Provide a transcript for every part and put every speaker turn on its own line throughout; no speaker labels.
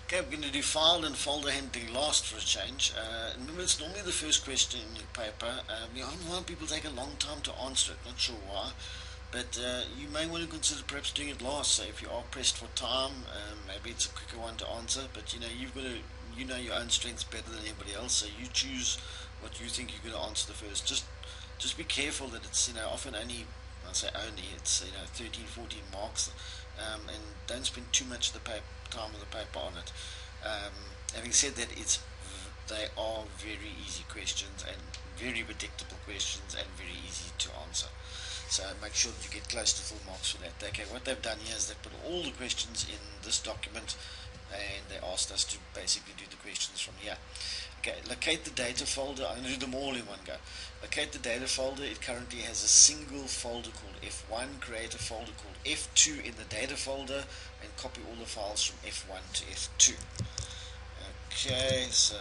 Okay, we're going to do file and folder handling last for a change. Remember, it's normally the first question in your paper. I don't know, people take a long time to answer it, not sure why. But you may want to consider perhaps doing it last. So if you are pressed for time, maybe it's a quicker one to answer. But you've got to, your own strengths better than anybody else. So you choose what you think you're going to answer the first. Just be careful that it's often only, I say only, it's 13, 14 marks, and don't spend too much of the time of the paper on it. Um, Having said that, they are very easy questions and very predictable questions and very easy to answer. So make sure that you get close to full marks for that. Okay, what they've done here is they put all the questions in this document and they asked us to basically do the questions from here. Okay, locate the data folder. I'm going to do them all in one go. Locate the data folder. It currently has a single folder called F1. Create a folder called F2 in the data folder and copy all the files from F1 to F2. Okay, so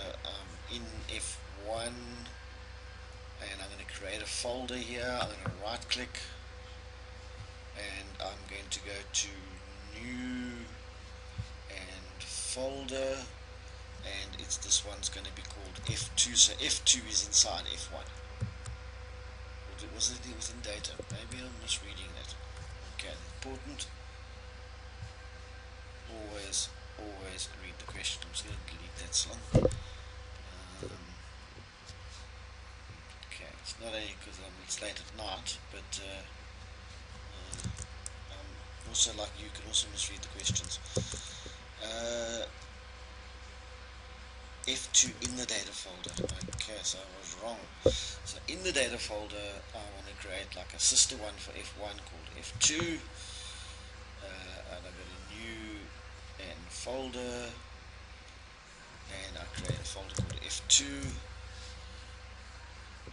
in F1, and I'm going to create a folder here. I'm going to right click and I'm going to go to new and folder, and this one's going to be called F2. So F2 is inside F1. Was it within data? Maybe I'm misreading that. Okay, important. Always read the question. I'm just going to delete that slung. Okay, it's not only because it's late at night, but also, like you can also misread the questions. F2 in the data folder. Okay, so I was wrong. So in the data folder, I want to create like a sister one for F1 called F2. And I've got a new and folder, and I create a folder called F2.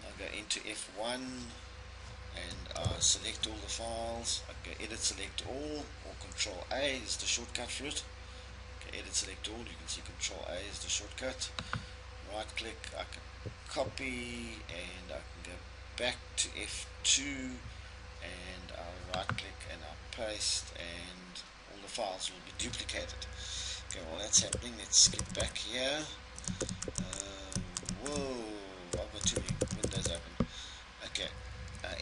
I go into F1 and I select all the files. I go edit select all, or Control A is the shortcut for it. Okay, edit select all, you can see Control A is the shortcut. Right click, I can copy and I can go back to F2 and I'll right click and I'll paste and all the files will be duplicated. Okay, while that's happening, let's get back here. Whoa, I've got too many windows open. Okay,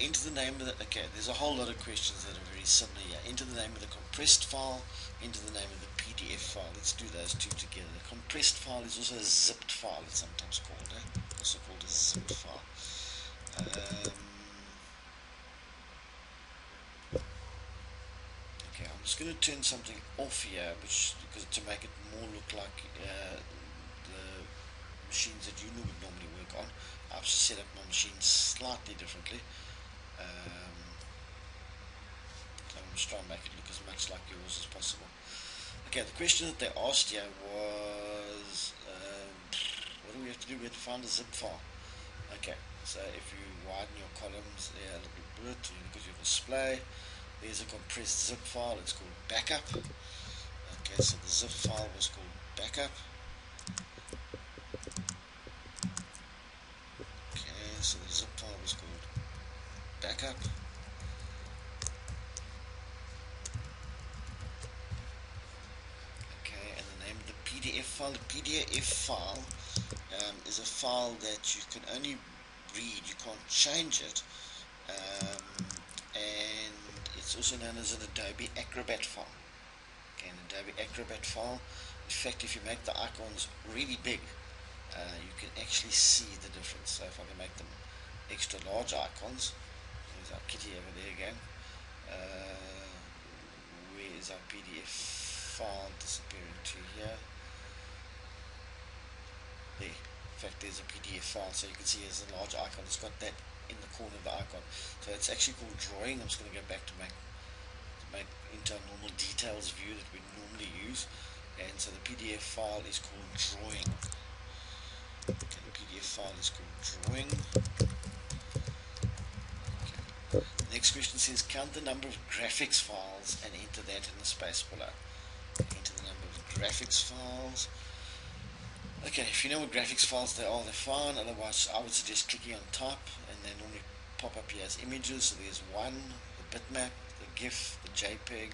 enter the name of the, okay, there's a whole lot of questions that are very similar here. Enter the name of the compressed file, enter the name of the PDF file. Let's do those two together. The compressed file is also a zipped file, it's sometimes called, also called a zipped file. Okay, I'm just going to turn something off here, because to make it more look like the machines that you would normally work on. I've set up my machine slightly differently. So I'm just trying to make it look as much like yours as possible. Okay, the question that they asked here was, what do we have to do? We have to find a zip file. Okay, so if you widen your columns there a little bit, you look at your display, there's a compressed zip file, it's called backup. Okay, so the zip file was called backup. Okay, so the zip file was called backup. Okay, and the name of the PDF file. The PDF file is a file that you can only read, you can't change it, and it's also known as an Adobe Acrobat file. Okay, an Adobe Acrobat file. In fact, if you make the icons really big, you can actually see the difference. So if I can make them extra large icons, there's our kitty over there again. Where is our PDF file disappearing to here? There. In fact, there's a PDF file, so you can see there's a large icon. It's got that in the corner of the icon. So it's actually called drawing. I'm just going to go back to make into our normal details view that we normally use. And so the PDF file is called drawing. Okay, the PDF file is called drawing. Okay. The next question says count the number of graphics files and enter that in the space below. Enter the number of graphics files. Okay, if you know what graphics files they are, they're fine. Otherwise, I would suggest clicking on type, and they normally pop up here as images. So there's one, the bitmap, the GIF, the JPEG,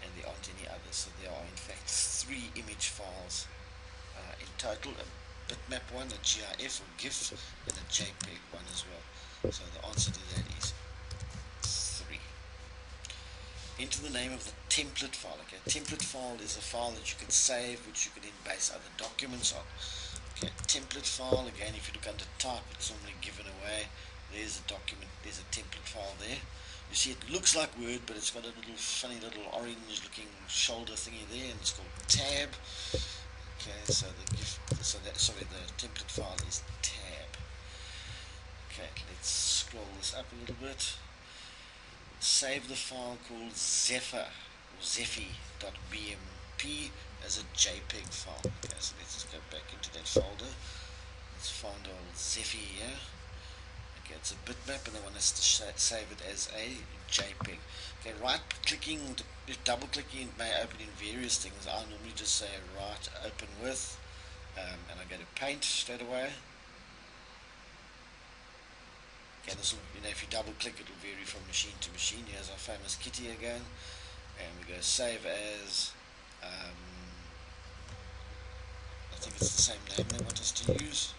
and there aren't any others. So there are in fact 3 image files in total: a bitmap one, a GIF or GIF, and a JPEG one as well. So the answer to that is 3. Enter the name of the template file. Okay, template file is a file that you can save, which you can then base other documents on. Okay, template file, again, if you look under type, it's normally given away. There's a document, there's a template file there. You see it looks like Word, but it's got a little funny little orange looking shoulder thingy there, and it's called tab. Okay, so the template file is tab. Okay, let's scroll this up a little bit. Save the file called Zephyr or Zephy.bmp as a JPEG file. Okay, so let's just go back into that folder. Let's find old Zephy here. Okay, it's a bitmap and I want us to save it as a JPEG. Okay, right clicking, double clicking, it may open in various things. I normally just say right open with, and I go to paint straight away. Okay, this will, if you double click, it will vary from machine to machine. Here's our famous kitty again, and we go save as. I think it's the same name they want us to use.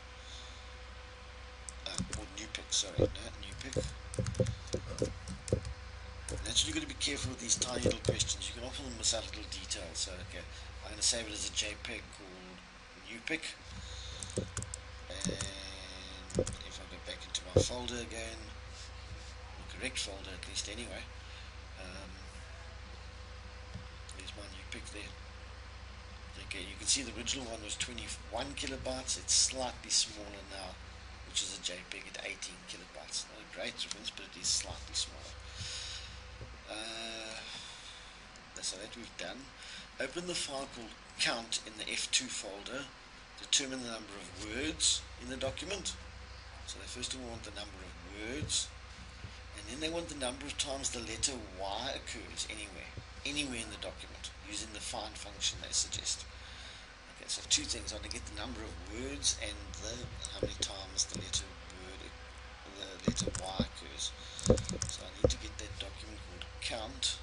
Or new pick, sorry, no, new pick. Naturally, you've got to be careful with these tiny little questions. You can often miss out little details. So, okay, I'm going to save it as a JPEG called new pick. And if I go back into my folder again, the correct folder at least anyway, there's my new pick there. Okay, you can see the original one was 21 kilobytes. It's slightly smaller now, which is a JPEG at 18 kilobytes. Not a great difference, but it is slightly smaller. So that we've done. Open the file called count in the F2 folder. Determine the number of words in the document. So they first of all want the number of words, and then they want the number of times the letter Y occurs anywhere in the document, using the find function they suggest. Okay, so 2 things. I want to get the number of words and how many times the letter Y occurs. So I need to get that document called count,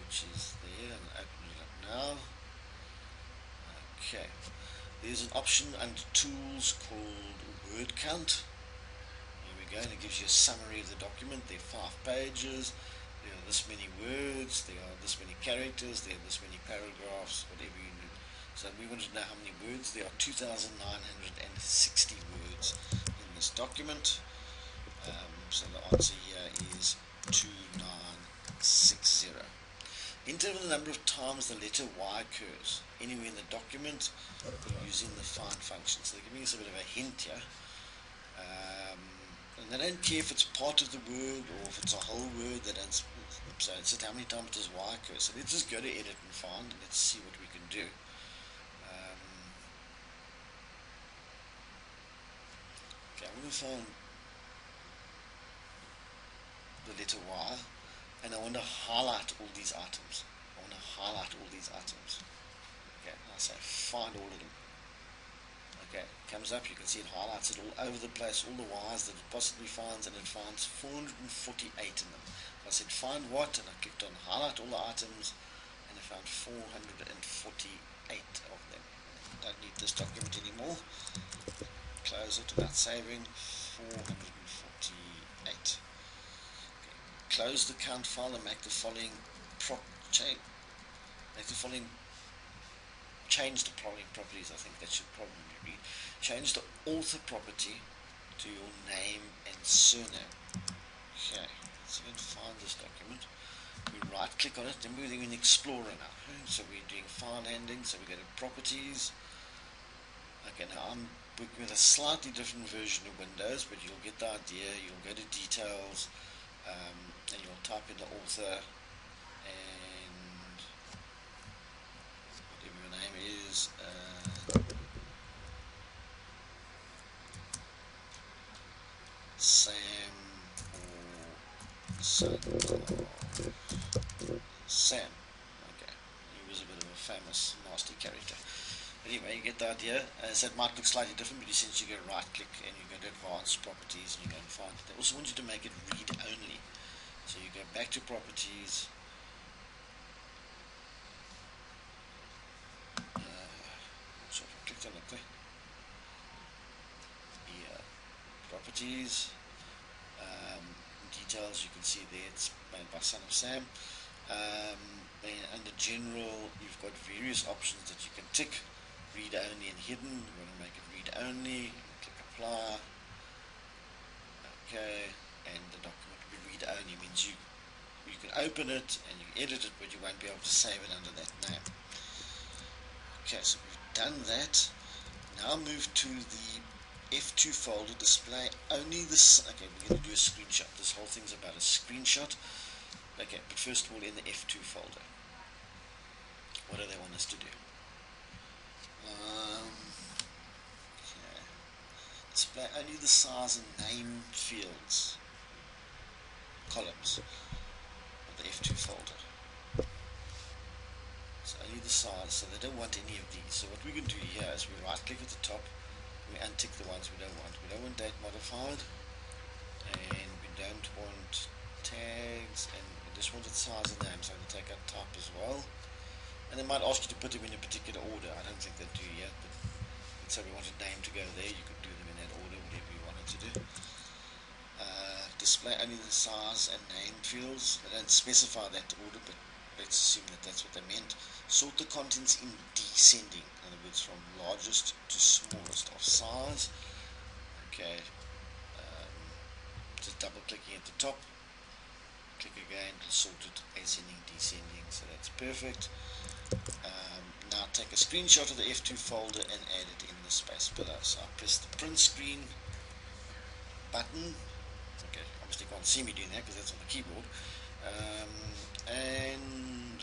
which is there, and open it up now. Okay, there's an option under tools called word count. Here we go, and it gives you a summary of the document. There are 5 pages, there are this many words, there are this many characters, there are this many paragraphs, whatever you need. So we want to know how many words. There are 2,960 words in this document. So the answer here is 2960. Enter the number of times the letter Y occurs anywhere in the document using the find function. So they're giving us a bit of a hint here. And they don't care if it's part of the word or if it's a whole word. They don't. So it's just how many times does Y occur. So let's just go to edit and find, and let's see what we can do. Okay, I'm going to find the letter Y, and I want to highlight all these items. Okay, I say find all of them. Okay, it comes up, you can see it highlights it all over the place, all the Y's that it possibly finds, and it finds 448 in them. I said find what, and I clicked on highlight all the items, and I found 448 of them. I don't need this document anymore. Close it without saving. 448. Close the count file and make the following change the following properties. I think that should probably read. Change the author property to your name and surname. Okay, so we're going to find this document. We right click on it, then we're in Explorer now. So we're doing file handling, so we go to properties. Okay, now I'm working with a slightly different version of Windows, but you'll get the idea. You'll go to details, and you'll type in the author and whatever your name is, Sam or son of Sam. Okay, he was a bit of a famous nasty character. Anyway, you get the idea. So it might look slightly different, but essentially you go right click and you go to advanced properties and you go and find it. They also want you to make it read only. So you go back to properties, Yeah, properties, um, details. You can see there it's made by Son of Sam. Then under general, you've got various options that you can tick. Read only and hidden. You want to make it read only. Click apply. Okay, and the document will be read only means you can open it and you can edit it, but you won't be able to save it under that name. Okay, so we've done that. Now move to the F2 folder, display only this. Okay, we're going to do a screenshot. This whole thing's about a screenshot. Okay, but first of all, in the F2 folder, what do they want us to do? Okay. Display only the size and name fields, columns of the F2 folder. So only the size, so they don't want any of these. So what we can do here is we right click at the top, we untick the ones we don't want. We don't want date modified, and we don't want tags, and we just want the size and name, so I'm going to take out type as well. And they might ask you to put them in a particular order. I don't think they do yet, but let's say we want a name to go there, you could do them in that order, whatever you wanted to do. Display only the size and name fields. They don't specify that order, but let's assume that that's what they meant. Sort the contents in descending, in other words, from largest to smallest of size. Okay, just double clicking at the top, click again to sort it ascending, descending, so that's perfect. Now take a screenshot of the F2 folder and add it in the space below. So I press the print screen button. Okay, obviously you can't see me doing that because that's on the keyboard. And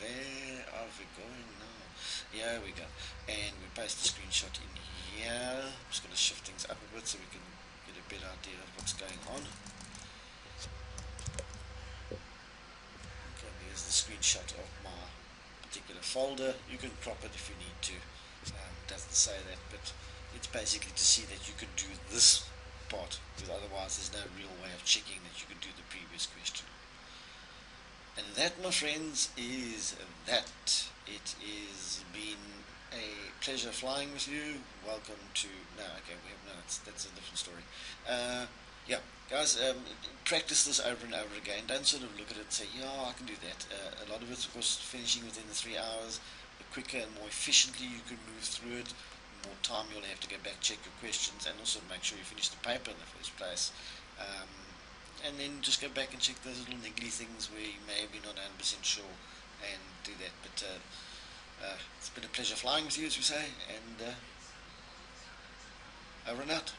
where are we going now? Here we go. And we paste the screenshot in here. I'm just going to shift things up a bit so we can get a better idea of what's going on. Okay, there's the screenshot of my particular folder. You can crop it if you need to. It doesn't say that, but it's basically to see that you could do this part, because otherwise there's no real way of checking that you could do the previous question. And that, my friends, is that. It has been a pleasure flying with you. Welcome to that's a different story. Yeah, guys, practice this over and over again. Don't sort of look at it and say, yeah, I can do that. A lot of it's, of course, finishing within the 3 hours. The quicker and more efficiently you can move through it, the more time you'll have to go back, check your questions, and also make sure you finish the paper in the first place. And then just go back and check those little niggly things where you may be not 100% sure, and do that. But it's been a pleasure flying with you, as we say, and over and out.